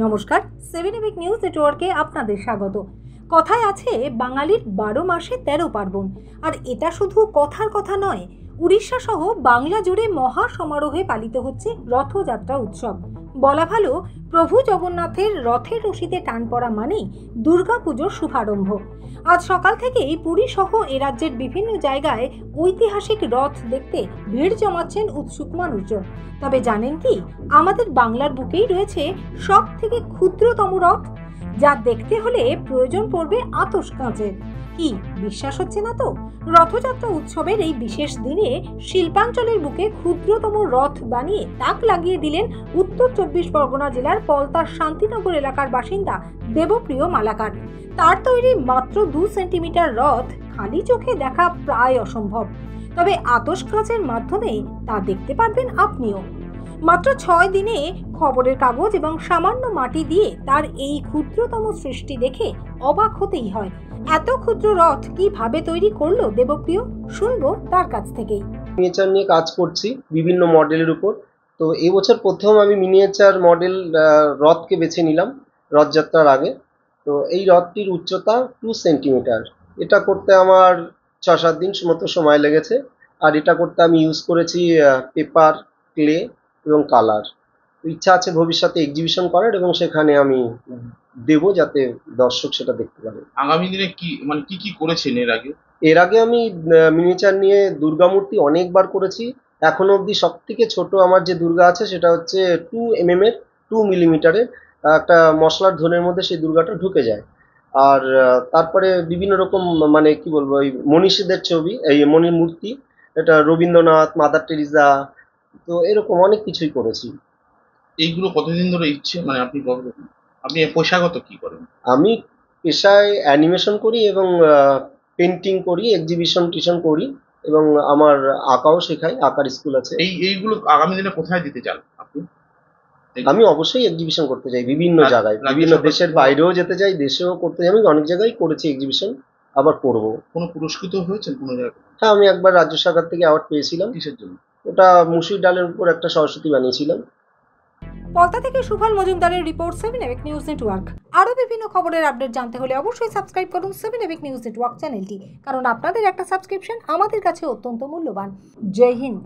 নমস্কার, 7 EPIC news নেটওয়ার্কে আপনাদের স্বাগত। কথায় আছে বাঙালির 12 মাসে 13 পার্বণ, আর এটা শুধু কথার কথা নয়। উড়িষ্যা সহ বাংলা জুড়ে মহা সমারোহে পালিত হচ্ছে রথযাত্রা উৎসব। বলা ভালো, প্রভু জগন্নাথের রথের রশিতে টান পড়া মানেই দুর্গাপুজোর শুভারম্ভ। আজ সকাল থেকেই পুরী সহ এ রাজ্যের বিভিন্ন জায়গায় ঐতিহাসিক রথ দেখতে ভিড় জমাচ্ছেন উৎসুক মানুষজন। তবে জানেন কি, আমাদের বাংলার বুকেই রয়েছে সব থেকে ক্ষুদ্রতম রথ, যা দেখতে হলে প্রয়োজন পড়বে আতশ কাঁচের। কি বিশ্বাস হচ্ছে না তো? রথযাত্রা উৎসবের এই বিশেষ দিনে শিল্পাঞ্চলের বুকে ক্ষুদ্রতম রথ বানিয়ে তাক লাগিয়ে দিলেন উত্তর 24 পরগনা জেলার পলতার শান্তিনগর এলাকার বাসিন্দা দেবপ্রিয় মালাকার। তার তৈরি মাত্র 2 সেন্টিমিটার রথ খালি চোখে দেখা প্রায় অসম্ভব, তবে আতশ কাঁচের মাধ্যমে তা দেখতে পারবেন আপনিও। মাত্র 6 দিনে খবরের কাগজ এবং সামান্য মাটি দিয়ে তার এই ক্ষুদ্রতম সৃষ্টি দেখে অবাক হতেই হয়। এত ক্ষুদ্র রথ কিভাবে তৈরি করলো দেবপ্রিয়, শুনবো তার কাছ থেকেই। মিনিয়েচার নিয়ে কাজ করছি বিভিন্ন মডেলের উপর। তো এবছর প্রথম আমি মিনিয়েচার মডেল রথকে বেছে নিলাম রথযাত্রার আগে। তো এই রথটির উচ্চতা 2 সেন্টিমিটার। এটা করতে আমার 6-7 দিন মতো সময় লেগেছে। আর এটা করতে আমি ইউজ করেছি পেপার, ক্লে এবং কালার। ইচ্ছা আছে ভবিষ্যতে এক্সিবিশন করার এবং সেখানে আমি দেবো যাতে দর্শক সেটা দেখতে পারে। আগামী দিনে কি কি করেছেন এর আগে আমি মিনিয়েচার নিয়ে দুর্গা মূর্তি অনেকবার করেছি। এখনো অবধি সব থেকে ছোট আমার যে দুর্গা আছে সেটা হচ্ছে 2 mm এর 2 মিলিমিটারের একটা মশলার ধনের মধ্যে সেই দুর্গাটা ঢুকে যায়। আর তারপরে বিভিন্ন রকম মানে কি বলবো, এই মনীষীদের ছবি, এই মণির মূর্তি, এটা রবীন্দ্রনাথ, মাদার টেরিজা, তো এরকম অনেক কিছুই করেছি। এইগুলো কতদিন ধরে ইচ্ছে, আপনি পেশাগত কি করেন? আমি পেশায় অ্যানিমেশন করি এবং পেন্টিং করি, এক্সিবিশন টিশন করি এবং আমার আঁকাও শেখাই, আঁকার স্কুল আছে। এইগুলো আগামী দিনে কোথায় দিতে চান আপনি? আমি অবশ্যই এক্সিবিশন করতে চাই বিভিন্ন জায়গায়, বিভিন্ন দেশের বাইরেও যেতে চাই, দেশেও করতে চাই। আমি অনেক জায়গায় করেছি এক্সিবিশন, আবার করব। কোনো পুরস্কৃত হয়েছেন কোনো জায়গায়? হ্যাঁ, আমি একবার রাজ্য সরকার থেকে অ্যাওয়ার্ড পেয়েছিলাম। কিসের জন্য? ওটা মুসুর ডালের উপর একটা সরস্বতী বানিয়েছিলাম। পলতা থেকে সুফল মজুমদারের রিপোর্ট, 7 এবিক নিউজ নেটওয়ার্ক। আরও বিভিন্ন খবরের আপডেট জানতে হলে অবশ্যই সাবস্ক্রাইব করুন 7 এবিক নিউজ নেটওয়ার্ক চ্যানেলটি, কারণ আপনাদের একটা সাবস্ক্রিপশন আমাদের কাছে অত্যন্ত মূল্যবান। জয় হিন্দ।